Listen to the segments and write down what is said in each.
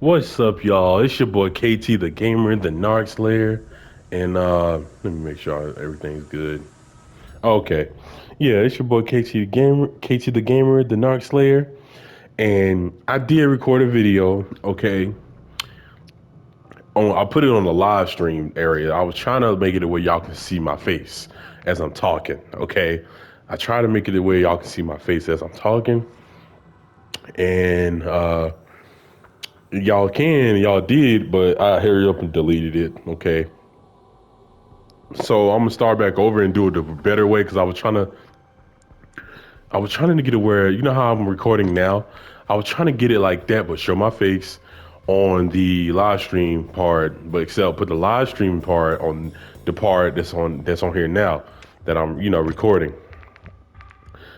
What's up, y'all? It's your boy KT the Gamer, the Narc Slayer, and let me make sure everything's good. Okay, yeah, it's your boy KT the Gamer, KT the Gamer, the Narc Slayer, and I did record a video. Okay, I put it on the live stream area. I was trying to make it where y'all can see my face as I'm talking. Okay, I try to make it where y'all can see my face as I'm talking, and y'all did, but I hurried up and deleted it. Okay. So I'm gonna start back over and do it the better way because I was trying to get it where you know how I'm recording now. I was trying to get it like that, but show my face on the live stream part, but except put the live stream part on the part that's on here now that I'm recording.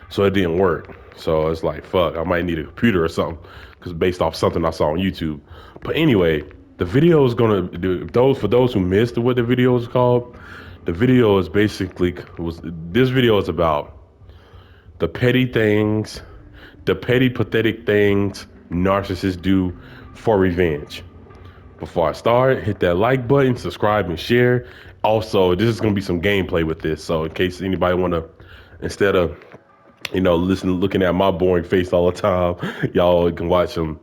So it didn't work. So it's like fuck, I might need a computer or something because based off something I saw on YouTube. But anyway, the video is gonna do those for those who missed what the video is called. The video is basically was this video is about the petty things, the petty pathetic things narcissists do for revenge. Before I start, hit that like button, subscribe and share. Also, this is gonna be some gameplay with this. So in case anybody wanna instead of looking at my boring face all the time, y'all can watch some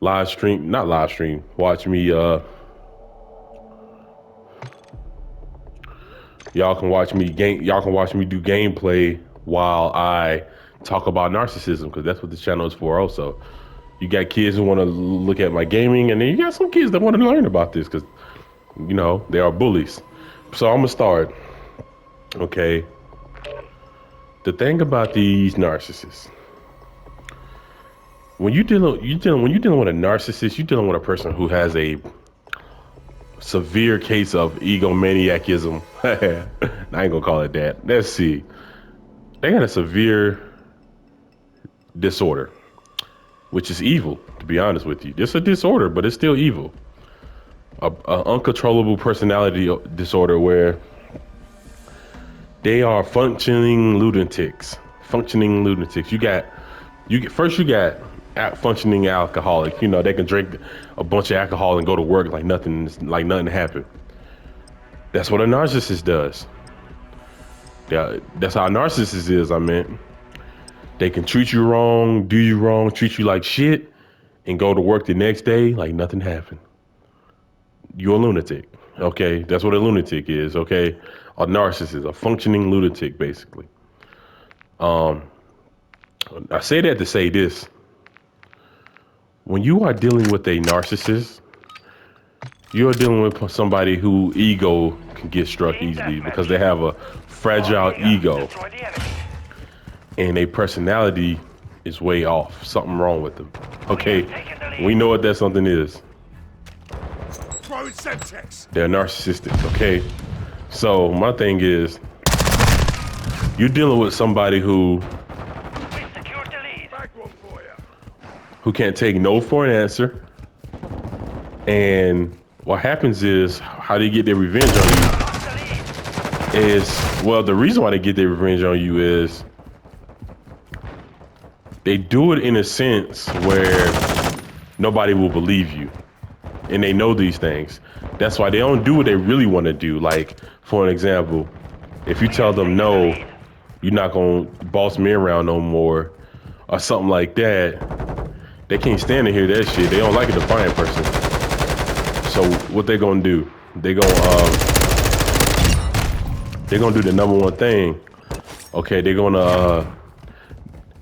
live stream, not live stream, watch me y'all can watch me do gameplay while I talk about narcissism because that's what this channel is for. Also, you got kids who want to look at my gaming, and then you got some kids that want to learn about this because they are bullies. So I'm gonna start. Okay, the thing about these narcissists, when you're dealing with a narcissist, you're dealing with a person who has a severe case of egomaniacism. I ain't gonna call it that. Let's see. They got a severe disorder, which is evil, to be honest with you. It's a disorder, but it's still evil. A uncontrollable personality disorder where they are functioning lunatics. Functioning lunatics. You got functioning alcoholic. They can drink a bunch of alcohol and go to work like nothing happened. That's what a narcissist does. Yeah, that's how a narcissist is. I meant they can treat you wrong, do you wrong, treat you like shit, and go to work the next day like nothing happened. You're a lunatic. Okay, that's what a lunatic is. Okay, a narcissist, a functioning lunatic, basically. I say that to say this: when you are dealing with a narcissist, you're dealing with somebody who ego can get struck easily because they have a fragile ego and a personality is way off. Something wrong with them. Okay, we know what that something is. They're narcissistic. Okay, so my thing is, you're dealing with somebody who can't take no for an answer, and what happens is how they get their revenge on you is, well, the reason why they get their revenge on you is they do it in a sense where nobody will believe you, and they know these things. That's why they don't do what they really want to do. Like, for an example, if you tell them no, you're not gonna boss me around no more or something like that, they can't stand to hear that shit. They don't like a defiant person. So what they gonna do? They're gonna do the number one thing. Okay, they're gonna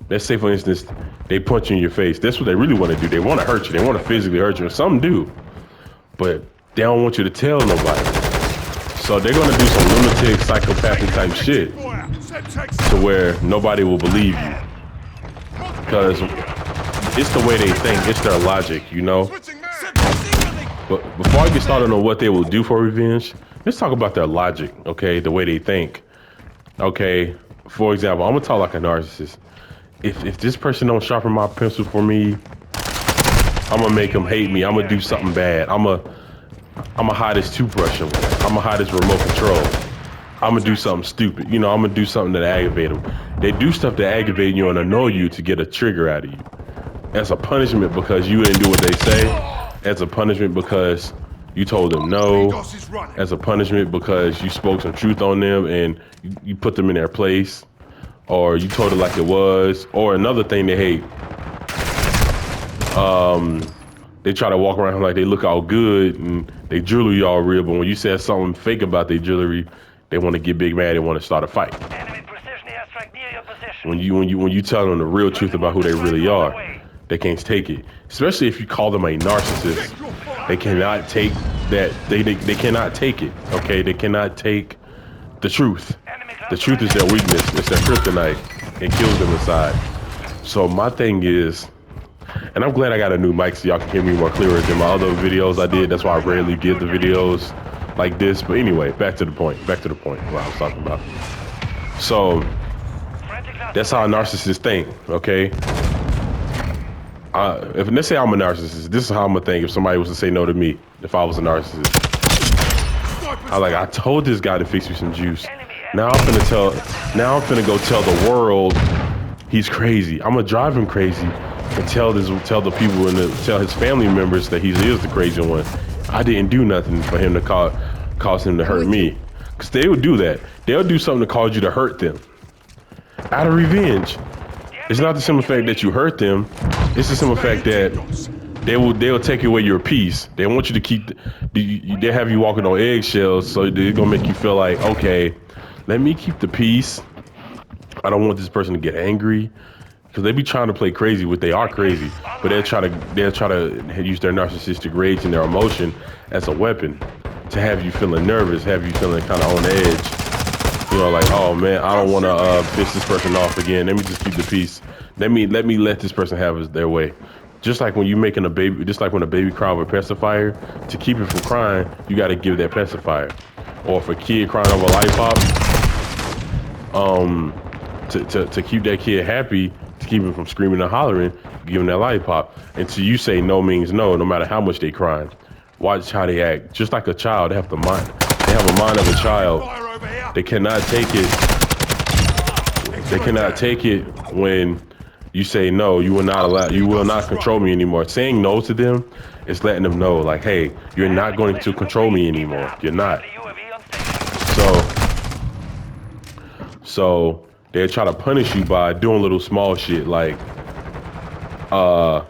let's say for instance they punch you in your face. That's what they really want to do. They want to hurt you. They want to physically hurt you. Some do, but they don't want you to tell nobody. So they're gonna do some lunatic, psychopathic type shit to where nobody will believe you because it's the way they think. It's their logic, But before I get started on what they will do for revenge, let's talk about their logic, okay? The way they think. Okay, for example, I'm gonna talk like a narcissist. If this person don't sharpen my pencil for me, I'm gonna make them hate me. I'm gonna do something bad. I'm gonna hide his toothbrush away. I'm gonna hide his remote control. I'm gonna do something stupid. I'm gonna do something that aggravate them. They do stuff to aggravate you and annoy you to get a trigger out of you. As a punishment because you didn't do what they say. as a punishment because you told them no, as a punishment because you spoke some truth on them and you put them in their place, or you told it like it was. Or another thing they hate, they try to walk around like they look all good and they jewelry all real, but when you said something fake about their jewelry, they want to get big mad and want to start a fight. When you tell them the real truth about who they really are, they can't take it. Especially if you call them a narcissist, they cannot take that. They cannot take it. Okay, they cannot take the truth. The truth is their weakness. It's their kryptonite. It kills them inside. So my thing is, and I'm glad I got a new mic so y'all can hear me more clearer than my other videos I did. That's why I rarely give the videos like this. But anyway, back to the point. What I was talking about. So that's how a narcissist think, okay? If let's say I'm a narcissist, this is how I'm gonna think if somebody was to say no to me, if I was a narcissist. I told this guy to fix me some juice. Now I'm finna go tell the world he's crazy. I'm gonna drive him crazy and tell the people and tell his family members that he is the crazy one. I didn't do nothing for him to cause him to hurt me. Cause they would do that. They'll do something to cause you to hurt them. Out of revenge. It's not the simple fact that you hurt them. It's the simple fact that they'll take away your peace. They want you to keep. They have you walking on eggshells, so they're gonna make you feel like, okay, let me keep the peace. I don't want this person to get angry, because they be trying to play crazy. What they are crazy, but they'll try to use their narcissistic rage and their emotion as a weapon to have you feeling nervous, have you feeling kind of on edge. You know, like, oh man, I don't want to piss this person off again. Let me just keep the peace. Let let this person have their way. Just like when you making a baby, just like when a baby cries with a pacifier, to keep it from crying, you got to give that pacifier. Or if a kid crying over lollipop, to keep that kid happy, to keep him from screaming and hollering, give him that lollipop. Until you say no means no, no matter how much they crying. Watch how they act. Just like a child, they have a mind of a child. They cannot take it. They cannot take it when you say no. You will not control me anymore. Saying no to them is letting them know, like, hey, you're not going to control me anymore. You're not. So they try to punish you by doing little small shit, like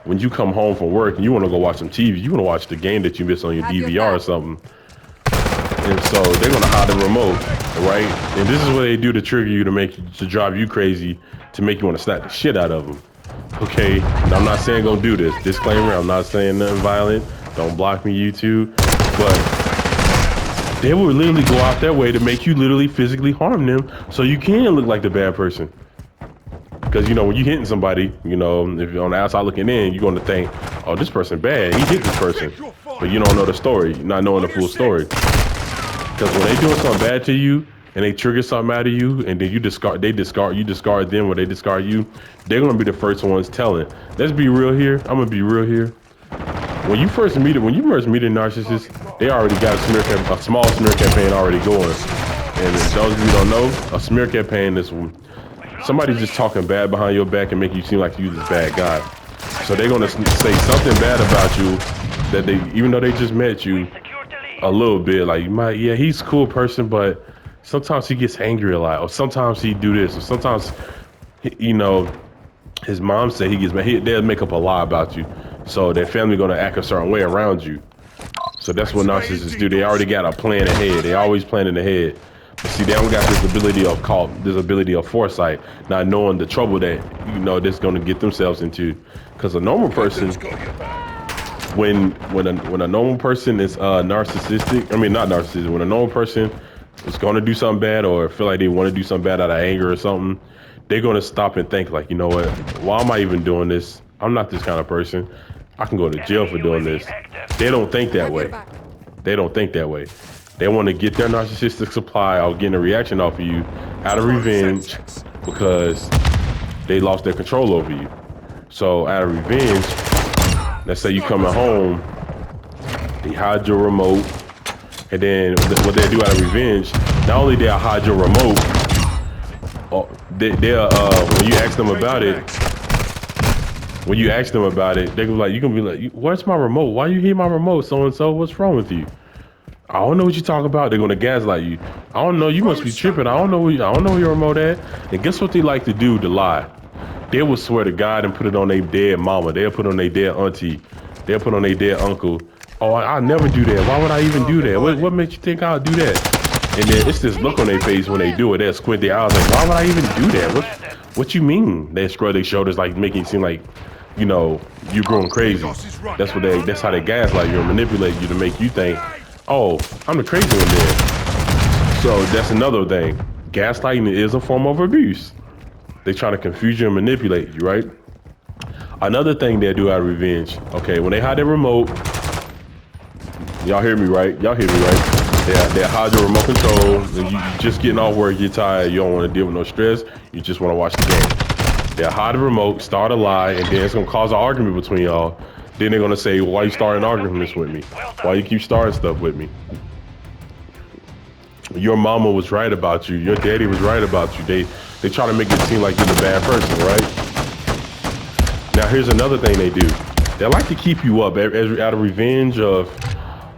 when you come home from work and you want to go watch some TV, you want to watch the game that you missed on your DVR or something. And so they're gonna hide the remote, right? And this is what they do to trigger you, to drive you crazy, to make you want to slap the shit out of them. Okay, now, I'm not saying go do this. Disclaimer: I'm not saying nothing violent. Don't block me, YouTube. But they will literally go out their way to make you literally physically harm them, so you can look like the bad person. Because you know when you hitting somebody, you know if you're on the outside looking in, you're gonna think, oh, this person bad. He hit this person, but you don't know the story. You're not knowing the full story. Because when they doing something bad to you and they trigger something out of you, and then you discard them, or they discard you, they're gonna be the first ones telling. Let's be real here. I'm gonna be real here. When you first meet a narcissist, they already got a small smear campaign already going. And if those of you don't know, a smear campaign is when somebody's just talking bad behind your back and make you seem like you're this bad guy. So they're gonna say something bad about you that even though they just met you a little bit, like he's a cool person, but sometimes he gets angry a lot, or sometimes he do this, or sometimes, you know, his mom said he gets mad. They'll make up a lie about you, so their family gonna act a certain way around you. So that's what narcissists do. They already got a plan ahead. They always planning ahead. But see, they don't got this ability of foresight, not knowing the trouble that that's gonna get themselves into. Because a normal person, when a normal person is narcissistic, not narcissistic, when a normal person is gonna do something bad or feel like they want to do something bad out of anger or something, they're gonna stop and think like, you know what? Why am I even doing this? I'm not this kind of person. I can go to jail for doing this. They don't think that way. They don't think that way. They want to get their narcissistic supply or getting a reaction off of you out of revenge because they lost their control over you. So out of revenge, let's say you coming home, they hide your remote, and then what they do out of revenge, not only they'll hide your remote, they'll when you ask them about it, when you ask them about it, they go like, you can be like, "Where's my remote? Why you hear my remote? So and so, what's wrong with you?" I don't know what you talk about. They're gonna gaslight you. I don't know. You must be tripping. I don't know. I don't know where your remote at. And guess what they like to do to lie? They will swear to God and put it on their dead mama. They'll put it on their dead auntie. They'll put it on their dead uncle. Oh, I never do that. Why would I even do that? What makes you think I'll do that? And then it's this look on their face when they do it. They'll squint their eyes like, why would I even do that? What you mean? They shrug their shoulders like making it seem like, you know, you're going crazy. That's how they gaslight you and manipulate you to make you think, oh, I'm the crazy one there. So that's another thing. Gaslighting is a form of abuse. They try to confuse you and manipulate you, right? Another thing they do out of revenge, okay, when they hide their remote, y'all hear me, right? Y'all hear me, right? They hide your remote control, and you just getting off work, you're tired, you don't want to deal with no stress, you just want to watch the game. They'll hide the remote, start a lie, and then it's going to cause an argument between y'all. Then they're going to say, well, why you starting arguments with me? Why you keep starting stuff with me? Your mama was right about you. Your daddy was right about you. They try to make it seem like you're the bad person, right? Now, here's another thing they do. They like to keep you up out of revenge of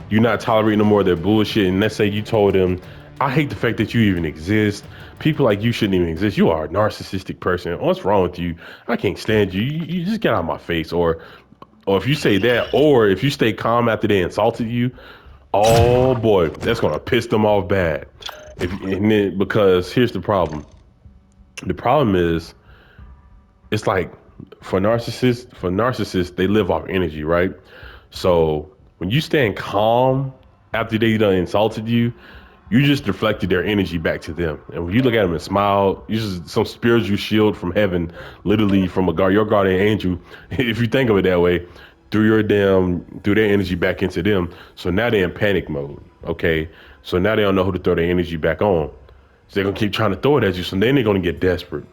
you not tolerating no more of their bullshit. And let's say you told them, I hate the fact that you even exist. People like you shouldn't even exist. You are a narcissistic person. What's wrong with you? I can't stand you. You just get out of my face. Or if you say that, or if you stay calm after they insulted you, oh boy, that's gonna piss them off bad. Because here's the problem. The problem is, it's like for narcissists, they live off energy, right? So when you stand calm after they done insulted you, you just deflected their energy back to them. And when you look at them and smile, you just some spiritual shield from heaven, literally from your guardian angel, if you think of it that way, threw their energy back into them. So now they're in panic mode. Okay. So now they don't know who to throw their energy back on. So they're gonna keep trying to throw it at you. So then they're gonna get desperate.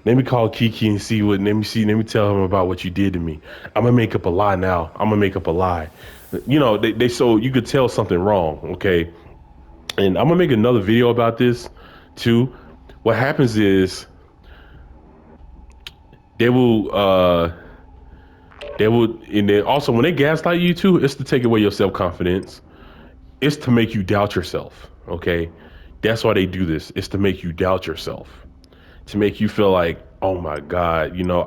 Let me call Kiki and let me tell him about what you did to me. I'm gonna make up a lie now. I'm gonna make up a lie. You know, they so you could tell something wrong, okay? And I'm gonna make another video about this too. What happens is they will, and then also when they gaslight you too, it's to take away your self-confidence. It's to make you doubt yourself, okay? That's why they do this. It's to make you doubt yourself. To make you feel like, oh my God, you know,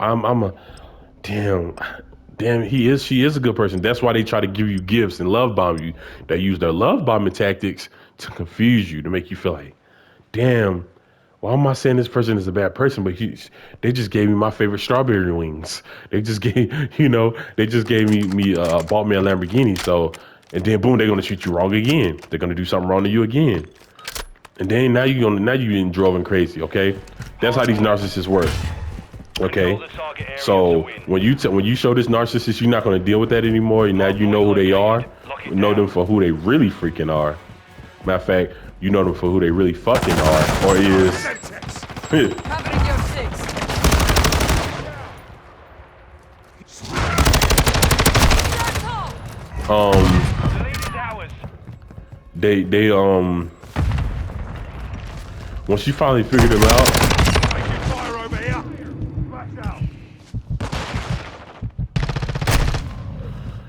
she is a good person. That's why they try to give you gifts and love bomb you. They use their love bombing tactics to confuse you, to make you feel like, damn, why am I saying this person is a bad person? But they just gave me my favorite strawberry wings. They just gave me, bought me a Lamborghini. So, and then boom, they're gonna treat you wrong again. They're gonna do something wrong to you again. And then now you getting drove crazy, okay? That's how these narcissists work, okay? So when you show this narcissist, you're not gonna deal with that anymore. And now you know who they are. You know them for who they really freaking are. Matter of fact, you know them for who they really fucking are, or is. They once you finally figured them out,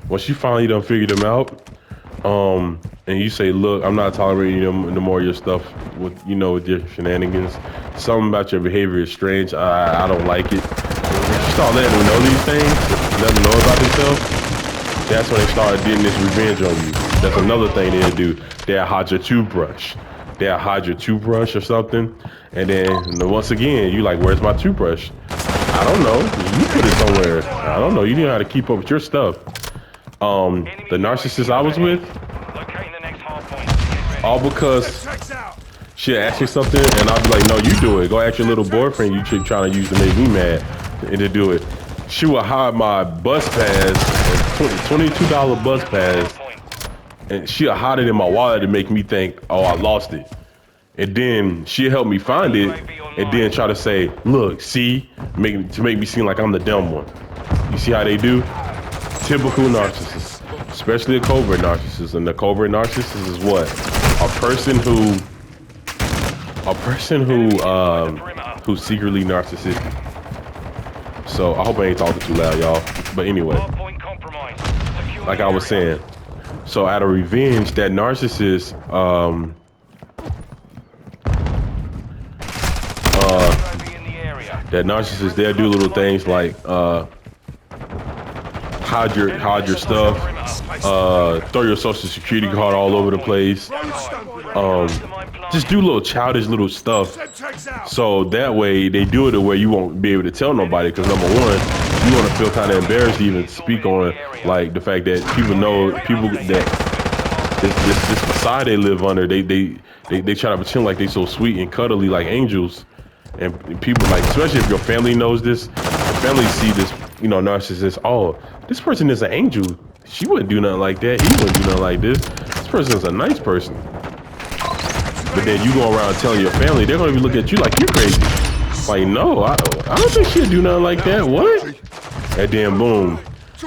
once you finally done figured them out, and you say, look, I'm not tolerating them no more of your stuff with your shenanigans. Something about your behavior is strange. I don't like it. You start letting them know these things, let them know about themselves. That's when they start getting this revenge on you. That's another thing they'll do. They'll hide your toothbrush. They'll hide your toothbrush or something. And then once again, you like, where's my toothbrush? I don't know. You put it somewhere. I don't know. You know how to keep up with your stuff. The narcissist I was with, all because she'll ask me something and I'll be like, no, you do it. Go ask your little boyfriend you keep trying to use to make me mad and to do it. She will hide my bus pass, $22 bus pass, and she'll hide it in my wallet to make me think, oh, I lost it. And then she'll help me find it and then try to say, look, see, to make me seem like I'm the dumb one. You see how they do? Typical narcissists, especially a covert narcissist. And the covert narcissist is what? A person who's secretly narcissistic. So I hope I ain't talking too loud, y'all. But anyway, Hardpoint compromised. Secure like the I was area. saying, so out of revenge, that narcissist, UAV in the area. they'll do little things like hide your stuff, throw your social security card all over the place, just do little childish little stuff. So that way they do it to where you won't be able to tell nobody. Because number one, you want to feel kind of embarrassed to even speak on like the fact that people that this facade they live under, they try to pretend like they so sweet and cuddly like angels. And people like, especially if your family knows this, your family see this, narcissist. Oh, this person is an angel. She wouldn't do nothing like that. He wouldn't do nothing like this. This person is a nice person. But then you go around telling your family, they're gonna be looking at you like you're crazy. Like, no, I don't think she'll do nothing like that. What? And then boom,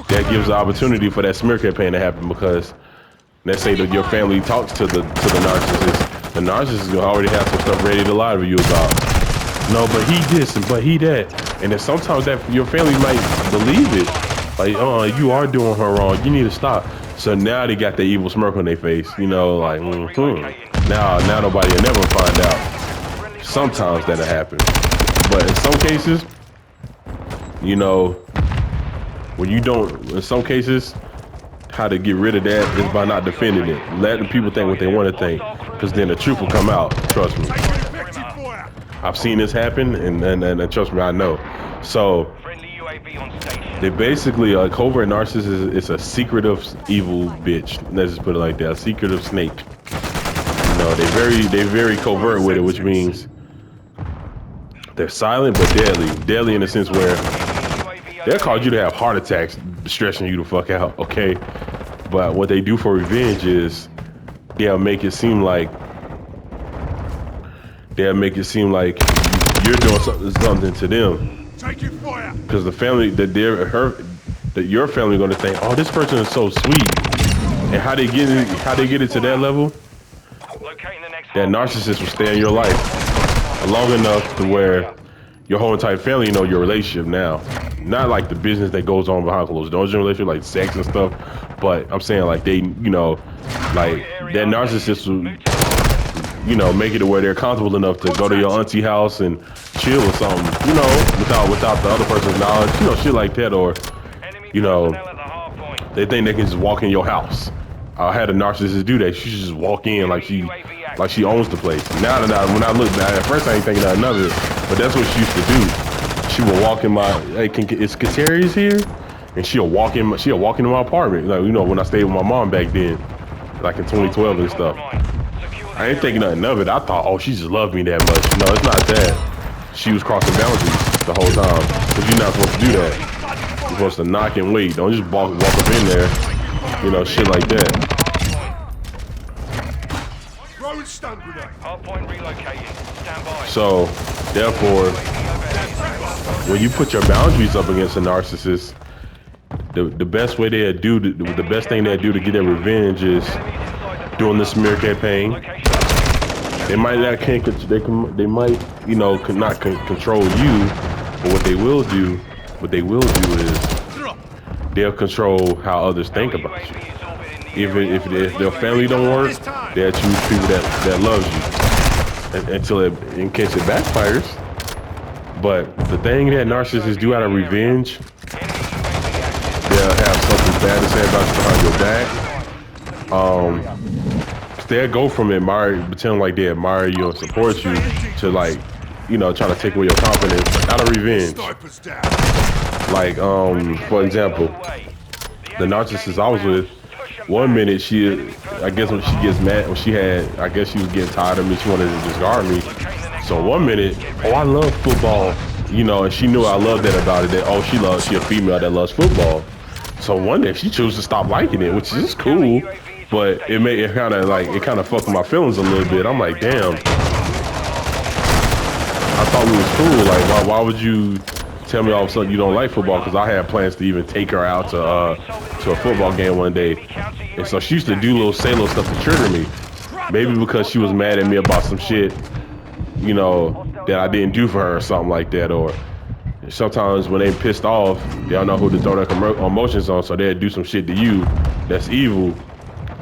that gives the opportunity for that smear campaign to happen because let's say that your family talks to the narcissist. The narcissist will already have some stuff ready to lie to you about. No, but he this and but he that. And then sometimes that your family might believe it. Like, oh, you are doing her wrong. You need to stop. So now they got the evil smirk on their face. Like, Now nobody will never find out. Sometimes that'll happen. But in some cases, when you don't, in some cases, how to get rid of that is by not defending it. Letting people think what they want to think. Because then the truth will come out. Trust me. I've seen this happen, and trust me, I know. So, they basically, a covert narcissist is a secretive evil bitch. Let's just put it like that, a secretive snake. They very covert with it, which means they're silent but deadly. Deadly in the sense where they'll cause you to have heart attacks, stressing you the fuck out, okay? But what they do for revenge is they'll make it seem like you're doing something to them. Because the family your family gonna think, oh, this person is so sweet. And how they get it to that level? That narcissist will stay in your life long enough to where your whole entire family know your relationship now. Not like the business that goes on behind closed doors in relationship, like sex and stuff. But I'm saying like they, like that narcissist will, make it to where they're comfortable enough to go to your auntie house and chill or something, without the other person's knowledge, shit like that. Or, they think they can just walk in your house. I had a narcissist do that. She should just walk in like she owns the place. Now when I look back, at first I ain't thinking nothing of it, but that's what she used to do. She would walk in my, hey, is Katarius here? And she'll walk into my apartment. Like, when I stayed with my mom back then, like in 2012 and stuff. I ain't thinking nothing of it. I thought, oh, she just loved me that much. No, it's not that. She was crossing boundaries the whole time. Because you're not supposed to do that. You're supposed to knock and wait. Don't just walk up in there. Shit like that. So, therefore, when you put your boundaries up against a narcissist, the best way the best thing they do to get their revenge is doing the smear campaign. They might not not control you, but what they will do is they'll control how others think about you. If their family don't work, they'll choose people that loves you in case it backfires. But the thing that narcissists do out of revenge, they'll have something bad to say about you behind your back. They'll go from pretend like they admire you and support you to like, trying to take away your confidence out of revenge. Like, for example, the narcissist I was with, one minute I guess when she gets mad, she was getting tired of me, she wanted to discard me. So one minute, oh, I love football, and she knew I loved that about it, that, oh, she a female that loves football. So one day she chose to stop liking it, which is cool, but it kind of fucked with my feelings a little bit. I'm like, damn, I thought we was cool. Like, why would you tell me all of a sudden you don't like football? Because I had plans to even take her out to a football game one day. And so she used to say little stuff to trigger me. Maybe because she was mad at me about some shit, that I didn't do for her or something like that. Or sometimes when they pissed off, they don't know who to throw their emotions on, so they'll do some shit to you that's evil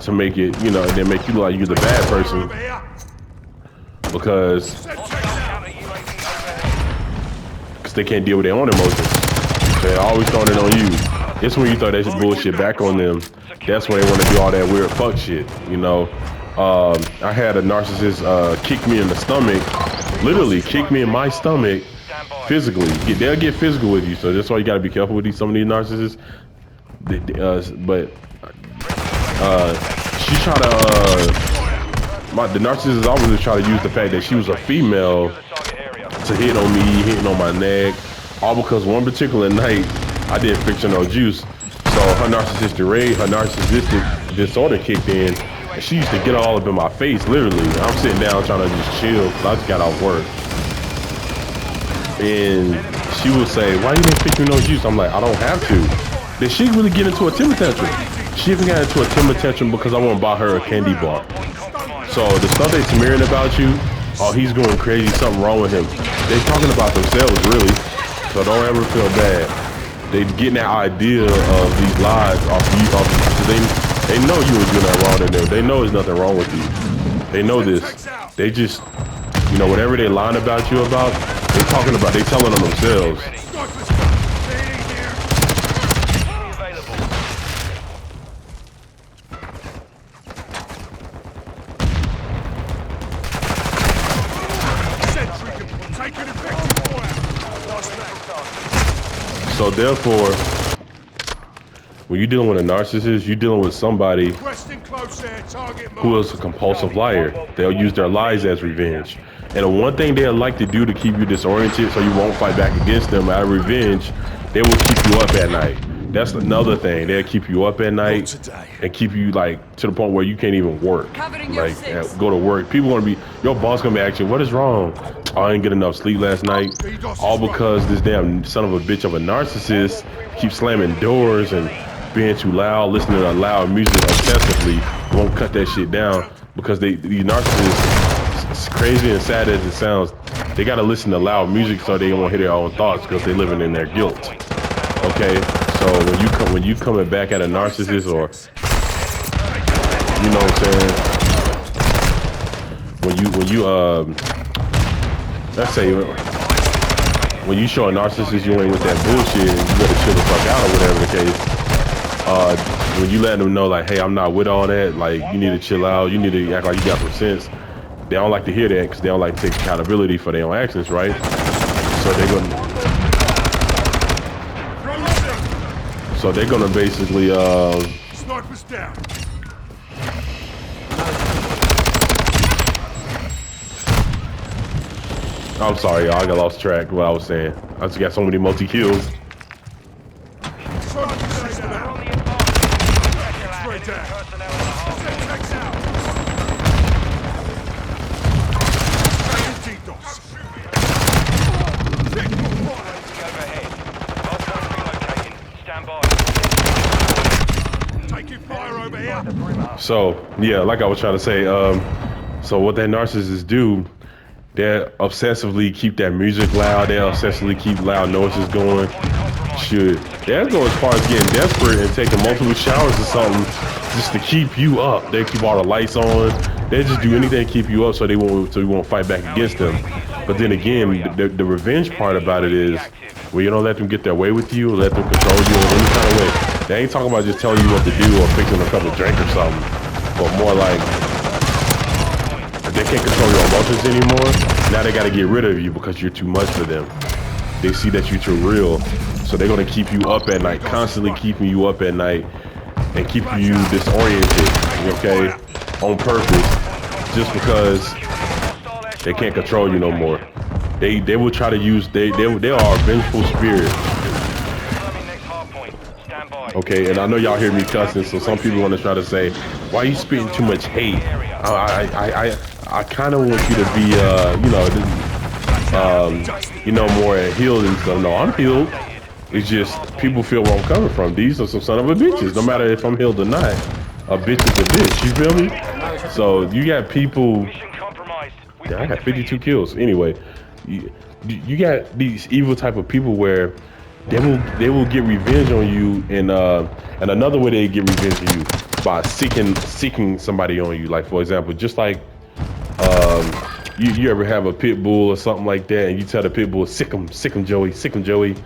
to make it, you know, and then make you look like you're the bad person because they can't deal with their own emotions. They're always throwing it on you. It's when you throw that bullshit back on them. That's when they want to do all that weird fuck shit, you know. I had a narcissist kick me in the stomach, literally kick me in my stomach physically. They'll get physical with you, so that's why you gotta be careful with some of these narcissists. But she tried to, the narcissist always try to use the fact that she was a female to hit on me, hitting on my neck, all because one particular night I didn't fix her no juice. So her narcissistic disorder kicked in, and she used to get all up in my face, literally. I'm sitting down trying to just chill, because I just got off work. And she would say, why you didn't fix me no juice? I'm like, I don't have to. Then she really get into a temper tantrum. She even got into a temper tantrum because I want to buy her a candy bar. So the stuff they smearing about you, oh, he's going crazy, something wrong with him. They talking about themselves, really. So don't ever feel bad. They getting that idea of these lies off you, they know you were doing that wrong to them. They know there's nothing wrong with you. They know this. They just, you know, whatever they lying about you about, they telling on themselves. So therefore, when you're dealing with a narcissist, you're dealing with somebody who is a compulsive liar. They'll use their lies as revenge. And the one thing they'll like to do to keep you disoriented so you won't fight back against them out of revenge, they will keep you up at night. That's another thing. They'll keep you up at night and keep you like to the point where you can't even work. Like go to work. People gonna be, your boss gonna be asking, what is wrong? Oh, I didn't get enough sleep last night. All because this damn son of a bitch of a narcissist keeps slamming doors and being too loud, listening to loud music obsessively, won't cut that shit down because these narcissists, as crazy and sad as it sounds, they gotta listen to loud music so they won't hear their own thoughts because they're living in their guilt. Okay, so when you coming back at a narcissist, or you know what I'm saying, when you let's say when you show a narcissist you ain't with that bullshit, and you better chill the fuck out or whatever the case. When you let them know like, hey, I'm not with all that, like you need to chill out, you need to act like you got some sense. They don't like to hear that because they don't like to take accountability for their own actions, right? So they're gonna basically snipers down. I'm sorry, y'all. I got lost track of what I was saying. I just got so many multi-kills. So yeah, like I was trying to say, so what that narcissists do, they obsessively keep that music loud. They obsessively keep loud noises going. They'll go as far as getting desperate and taking multiple showers or something just to keep you up. They keep all the lights on. They just do anything to keep you up so you won't fight back against them. But then again, the revenge part about it is, well, you don't let them get their way with you, let them control you in any kind of way. They ain't talking about just telling you what to do or fixing a cup of drink or something, but more like, if they can't control your emotions anymore, now they gotta get rid of you because you're too much for them. They see that you're too real, so they're gonna keep you up at night, constantly keeping you up at night and keeping you disoriented, okay, on purpose, just because they can't control you no more. They will try to use, they are a vengeful spirit. Okay, and I know y'all hear me cussing, so some people want to try to say, why are you spitting too much hate? I kind of want you to be, more healed and stuff. No, I'm healed. It's just people feel where I'm coming from. These are some son of a bitches. No matter if I'm healed or not, a bitch is a bitch. You feel me? So you got people. Yeah, I got 52 kills. Anyway, you got these evil type of people where they will get revenge on you, and another way they get revenge on you by seeking somebody on you. Like for example, just like you ever have a pit bull or something like that, and you tell the pit bull, sick him Joey, sick him Joey.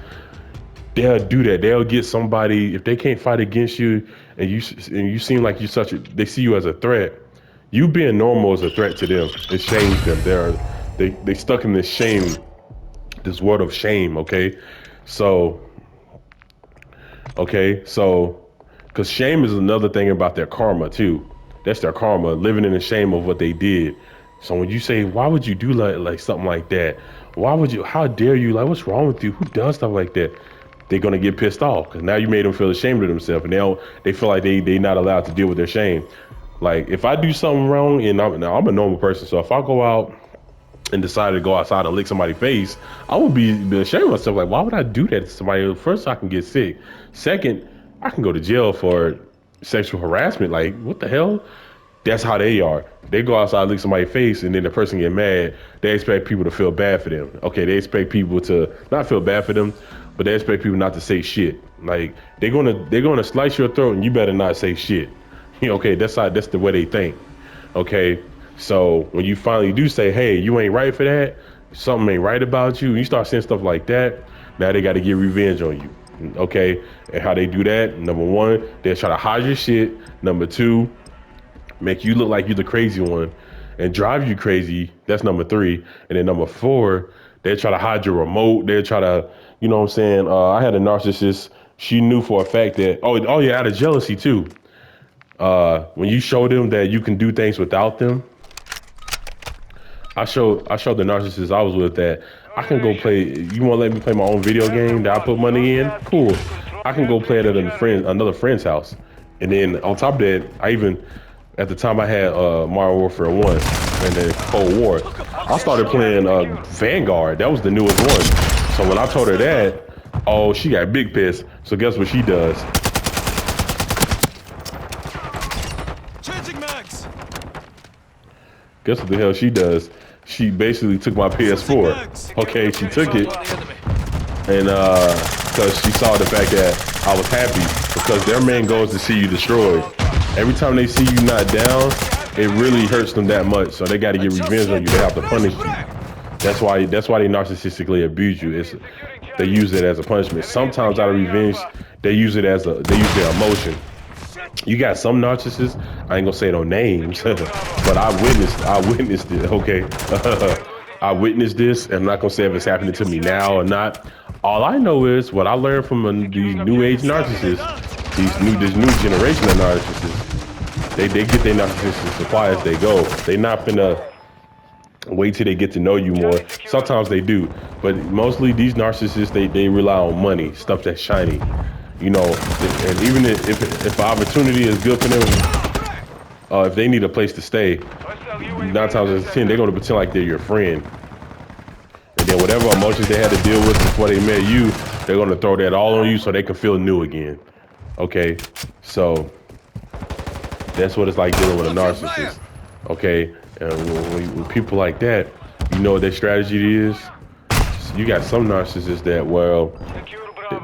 They'll do that. They'll get somebody if they can't fight against you, and you seem like you they see you as a threat. You being normal is a threat to them. It shames them. They stuck in this shame, this world of shame. Okay, so because shame is another thing about their karma too. That's their karma, living in the shame of what they did. So when you say, why would you do like something like that? Why would you? How dare you? Like, what's wrong with you? Who does stuff like that? They're gonna get pissed off because now you made them feel ashamed of themselves, and they feel like they not allowed to deal with their shame. Like if I do something wrong, and I'm a normal person, so if I go out and decide to go outside and lick somebody's face, I would be ashamed of myself. Like, why would I do that to somebody? First, I can get sick. Second, I can go to jail for sexual harassment. Like, what the hell? That's how they are. They go outside, lick somebody's face, and then the person get mad. They expect people to feel bad for them. Okay, they expect people to not feel bad for them, but they expect people not to say shit. Like they're gonna slice your throat, and you better not say shit. Okay, that's the way they think. Okay, so when you finally do say, hey, you ain't right for that, something ain't right about you, and you start saying stuff like that, now they got to get revenge on you. Okay, and how they do that? Number one, they try to hide your shit. Number two, make you look like you're the crazy one and drive you crazy. That's number three. And then number four, they try to hide your remote. They try to, you know what I'm saying? I had a narcissist. She knew for a fact that, oh yeah, out of jealousy too. When you show them that you can do things without them, I showed the narcissist I was with that I can go play. You want to let me play my own video game that I put money in? Cool. I can go play it at another friend's house. And then on top of that, at the time I had Modern Warfare 1 and then Cold War. I started playing Vanguard. That was the newest one. So when I told her that, oh, she got big pissed. So guess what she does? Changing mags. Guess what the hell she does? She basically took my PS4. Okay, she took it, and because she saw the fact that I was happy, because their main goal is to see you destroyed. Every time they see you not down, it really hurts them that much. So they got to get revenge on you. They have to punish you. That's why they narcissistically abuse you. They use it as a punishment. Sometimes out of revenge, they use their emotion. You got some narcissists, I ain't gonna say no names, but I witnessed it, okay? I witnessed this, and I'm not gonna say if it's happening to me now or not. All I know is what I learned from these new age narcissists, this new generation of narcissists, they get their narcissistic supply as they go. They not finna wait till they get to know you more. Sometimes they do, but mostly these narcissists, they rely on money, stuff that's shiny. You know, and even if an opportunity is good for them, if they need a place to stay, 9 times out of 10, they're going to pretend like they're your friend. And then whatever emotions they had to deal with before they met you, they're going to throw that all on you so they can feel new again. Okay, so that's what it's like dealing with a narcissist. Okay, and when people like that, you know what their strategy is? You got some narcissists that, well,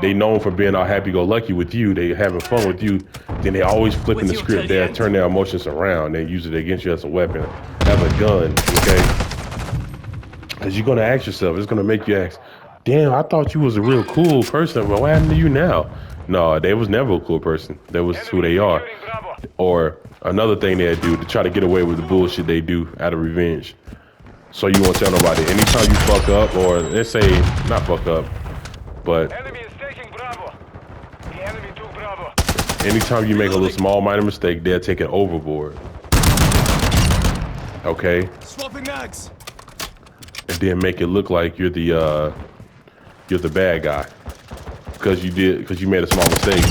they known for being all happy-go-lucky with you. They having fun with you. Then they always flipping the script. They turn their emotions around. They use it against you as a weapon, as a gun. Okay, because you're gonna ask yourself. It's gonna make you ask, "Damn, I thought you was a real cool person, but what happened to you now?" No, they was never a cool person. That was who they are. Or another thing they do to try to get away with the bullshit they do out of revenge. So you won't tell nobody. Anytime you fuck up, or let's say not fuck up, but anytime you make a little small minor mistake, they'll take it overboard. Okay? Swapping mags. And then make it look like you're the bad guy. Because you made a small mistake.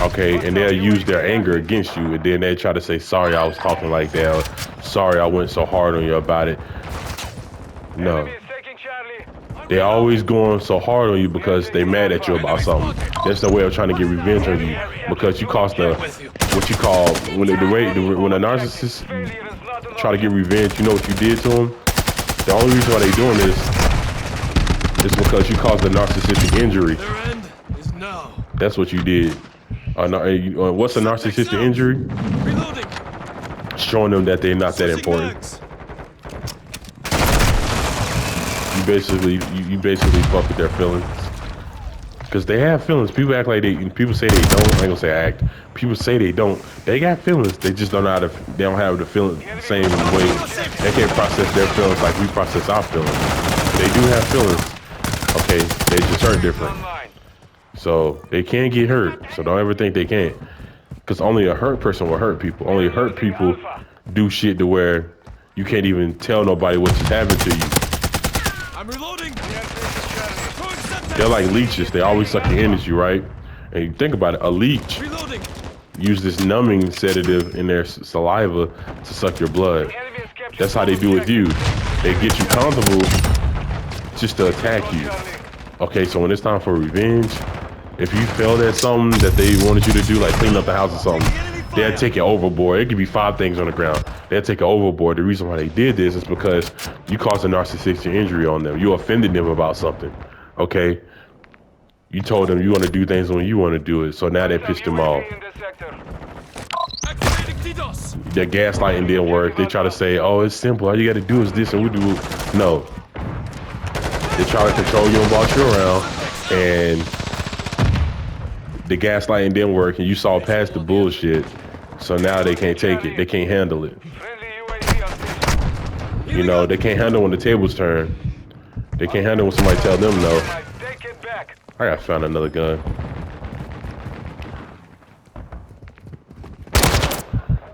Okay, and they'll use their anger against you, and then they try to say, sorry I was talking like that, or sorry I went so hard on you about it. No. They always going so hard on you because they mad at you about something. That's their way of trying to get revenge on you, because you caused what you call when a narcissist try to get revenge. You know what you did to them? The only reason why they doing this It's because you caused a narcissistic injury. Their end is now. That's what you did. What's a narcissistic injury? Reloading. Showing them that they're not that Switching important. mags. You basically fuck with their feelings. Cause they have feelings. People act like people say they don't. I ain't gonna say act. People say they don't. They got feelings. They just don't know how to. They don't have the feeling the same way. They can't process their feelings like we process our feelings. They do have feelings. Okay, they just hurt different. Online. So they can get hurt. So don't ever think they can't. Cause only a hurt person will hurt people. Only hurt people do shit to where you can't even tell nobody what just happened to you. I'm reloading. They're like leeches. They always suck your energy, right? And you think about it, a leech Reloading. use this numbing sedative in their saliva to suck your blood. Enemy has captured That's how they do with you. They get you comfortable just to attack you. Okay, so when it's time for revenge, if you failed at something that they wanted you to do, like clean up the house or something, they'll take it overboard. It could be 5 things on the ground. They'll take it overboard. The reason why they did this is because you caused a narcissistic injury on them. You offended them about something. Okay? You told them you want to do things when you want to do it, so now they pissed them off. UAV in the sector. Activating DDoS. Their gaslighting didn't work. They try to say, oh, it's simple. All you got to do is this and we do. No. They try to control you and boss you around, and the gaslighting didn't work, and you saw past the bullshit, so now they can't take it. They can't handle it. Friendly UAV on station. You know, they can't handle when the tables turn. They can't handle when somebody tell them no. Take it back. I gotta find another gun.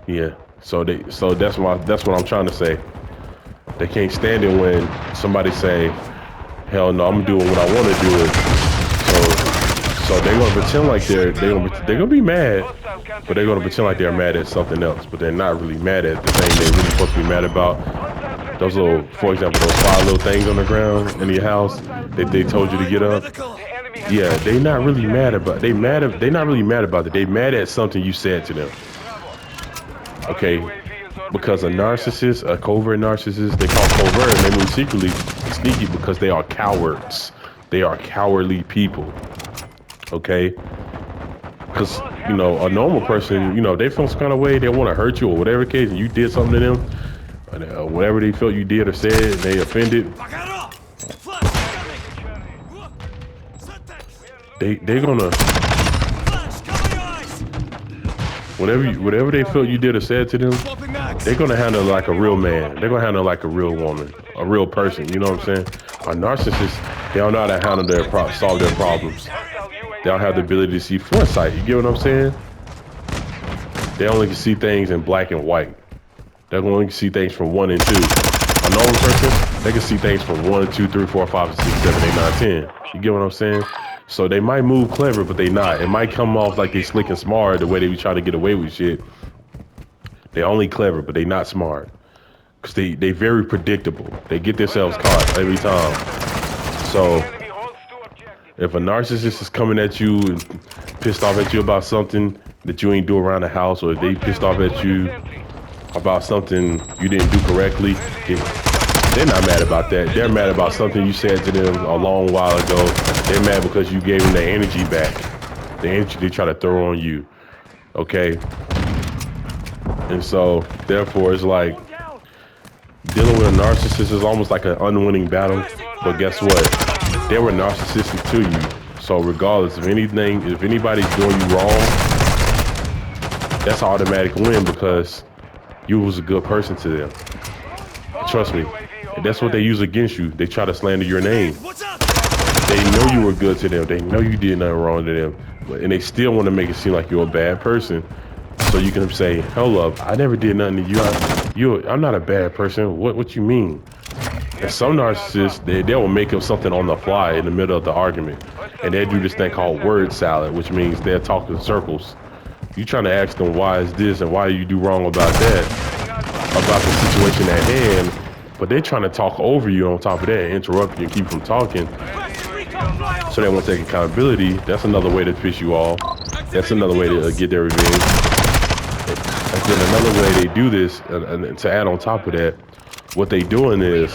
Yeah. So that's what I'm trying to say. They can't stand it when somebody say, "Hell no, I'm doing what I want to do it." So they're gonna pretend like they're gonna be mad, but they're gonna pretend like they're mad at something else, but they're not really mad at the thing they're really supposed to be mad about. Those little, for example, those 5 little things on the ground in your house that they told you to get up. Medical. The enemy has Yeah, they not really mad about. They're not really mad about it. They mad at something you said to them. Okay, because a narcissist, a covert narcissist, they call covert, and they mean secretly sneaky because they are cowards. They are cowardly people. Okay, because you know a normal person, you know, they feel some kind of way, they want to hurt you or whatever case, and you did something to them, and, whatever they felt you did or said, they offended. Back it up. Flash coming. Syntax. They're gonna. Flash, cover your eyes. Whatever they felt you did or said to them, Swapping mags. they're gonna handle it like a real man. They're gonna handle it like a real woman, a real person. You know what I'm saying? A narcissist, they don't know how to handle solve their problems. They don't have the ability to see foresight. You get what I'm saying? They only can see things in black and white. They can only see things from 1 and 2. A normal person, they can see things from 1, 2, 3, 4, 5, 6, 7, 8, 9, 10. You get what I'm saying? So they might move clever, but they not. It might come off like they slick and smart the way they be trying to get away with shit. They only clever, but they not smart. Cause they very predictable. They get themselves caught every time. So if a narcissist is coming at you and pissed off at you about something that you ain't do around the house, or if they pissed off at you about something you didn't do correctly, they're not mad about that. They're mad about something you said to them a long while ago. They're mad because you gave them their energy back. The energy they try to throw on you. Okay? And so, therefore, it's like dealing with a narcissist is almost like an unwinning battle. But guess what? They were narcissistic to you. So regardless of anything, if anybody's doing you wrong, that's an automatic win because you was a good person to them. Trust me. And that's what they use against you. They try to slander your name. What's up? They know you were good to them. They know you did nothing wrong to them. And they still want to make it seem like you're a bad person. So you can say, hold up, I never did nothing to you. I'm not a bad person. What you mean? And some narcissists, they will make up something on the fly in the middle of the argument. And they do this thing called word salad, which means they'll talk in circles. You trying to ask them why is this and why you do wrong about that, about the situation at hand, but they're trying to talk over you on top of that, interrupt you and keep from talking. So they won't take accountability. That's another way to piss you off. That's another way to get their revenge. And then another way they do this, and to add on top of that, what they doing is,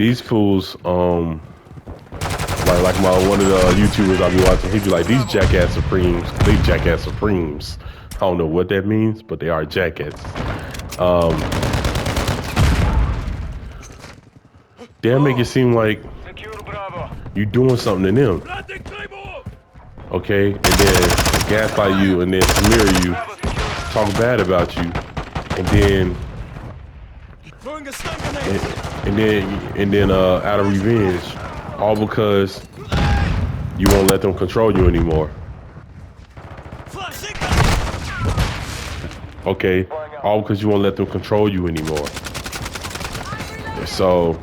these fools, like one of the YouTubers I be watching, he'd be like, these jackass supremes, they jackass supremes. I don't know what that means, but they are jackasses. They'll make it seem like Secure Bravo. you doing something to them, Planting Claymore! okay? And then gaslight you, and then smear you, Bravo secure. talk bad about you, and then Throwing a stun grenade! and then out of revenge, all because you won't let them control you anymore. Flash incoming! Okay, all because you won't let them control you anymore. So,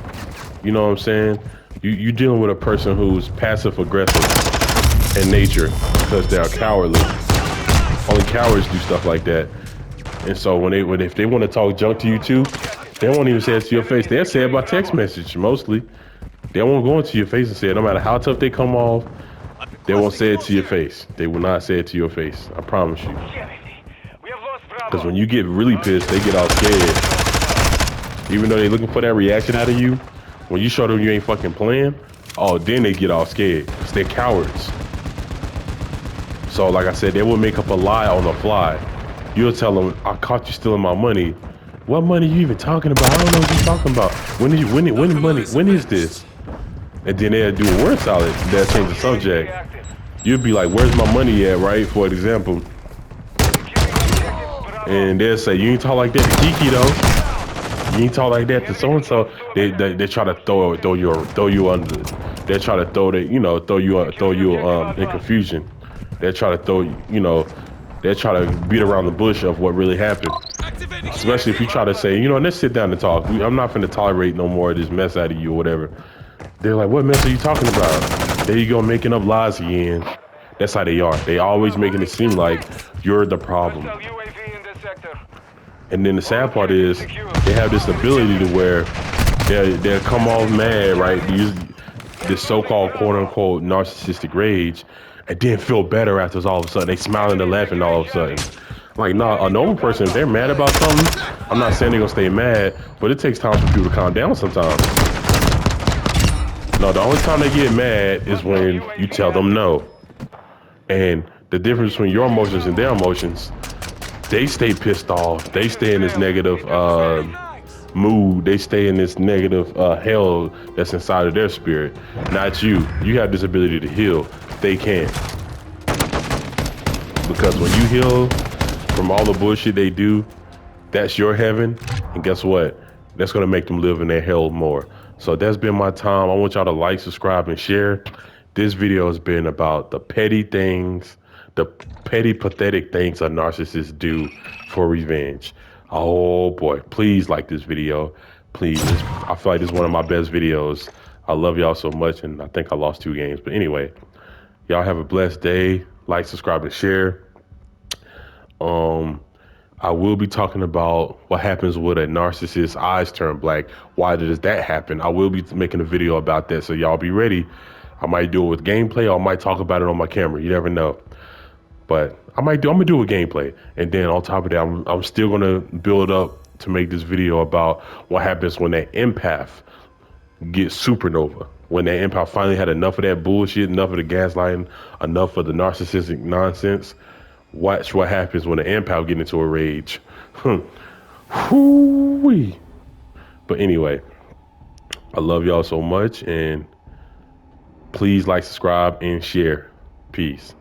you know what I'm saying? You dealing with a person who's passive aggressive in nature because they're cowardly. Only cowards do stuff like that. And so if they want to talk junk to you too, they won't even say it to your face. They'll say it by text message mostly. They won't go into your face and say it. No matter how tough they come off, they won't say it to your face. They will not say it to your face. I promise you. We have lost Bravo. Because when you get really pissed, they get all scared. Even though they're looking for that reaction out of you, when you show them you ain't fucking playing, oh, then they get all scared. 'Cause they're cowards. So like I said, they will make up a lie on the fly. You'll tell them, I caught you stealing my money. What money you even talking about? I don't know what you're talking about. When is this? And then they'll do a word salad. They'll change the subject. Active. You'll be like, where's my money at, right? For example. And they'll say, you ain't talk like that to Kiki though. You ain't talk like that to so and so. They try to throw you under. They try to throw you in confusion. They try to they try to beat around the bush of what really happened. Activating Especially if you try to say, let's sit down and talk. I'm not finna tolerate no more of this mess out of you or whatever. They're like, what mess are you talking about? There you go, making up lies again. That's how they are. They always making it seem like you're the problem. Hostile UAV in this sector. And then the sad part is they have this ability to where they'll come off mad, right? Use this so-called quote-unquote narcissistic rage, and then feel better after all of a sudden. They smiling and laughing all of a sudden. Like, nah, a normal person, if they're mad about something, I'm not saying they're gonna stay mad, but it takes time for people to calm down sometimes. No, the only time they get mad is when you tell them no. And the difference between your emotions and their emotions, they stay pissed off. They stay in this negative mood. They stay in this negative hell that's inside of their spirit. Not you. You have this ability to heal. They can't. Because when you heal from all the bullshit they do, that's your heaven. And guess what? That's going to make them live in their hell more. So that's been my time. I want y'all to like, subscribe, and share. This video has been about the petty things, the petty, pathetic things a narcissist do for revenge. Oh boy, please like this video. Please. I feel like this is one of my best videos. I love y'all so much, and I think I lost 2 games. But anyway, y'all have a blessed day. Like, subscribe, and share. I will be talking about what happens when a narcissist's eyes turn black. Why does that happen? I will be making a video about that, so y'all be ready. I might do it with gameplay, or I might talk about it on my camera. You never know. But I'm gonna do a gameplay, and then on top of that, I'm still gonna build up to make this video about what happens when that empath gets supernova. When that empath finally had enough of that bullshit, enough of the gaslighting, enough of the narcissistic nonsense. Watch what happens when the empath get into a rage. Whoo-wee. But anyway, I love y'all so much, and please like, subscribe, and share. Peace.